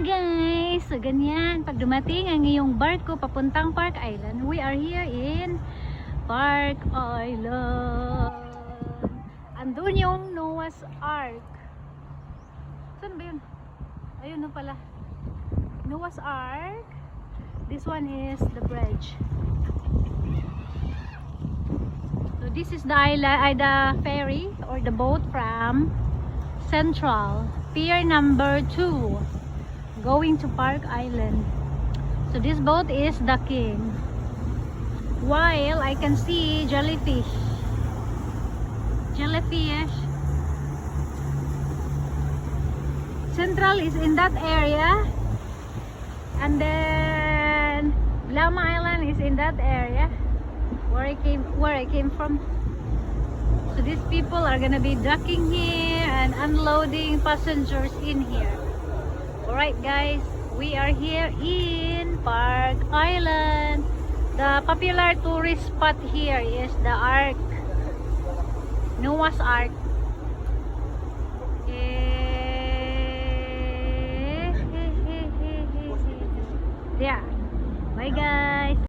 guys! So ganyan, pag dumating ang iyong barko papuntang Park Island, we are here in Park Island. Andun yung Noah's Ark. Saan ba yun? Ayun na pala. Noah's Ark. This one is the bridge. So this is the island, the ferry or the boat from Central Pier number 2 going to Park Island. So this boat is docking while I can see jellyfish. Central is in that area, and then Lama Island is in that area where I came from. So these people are gonna be docking here and unloading passengers in here. Alright guys, we are here in Park Island. The popular tourist spot here is the Ark, Noah's Ark. Yeah. Bye guys.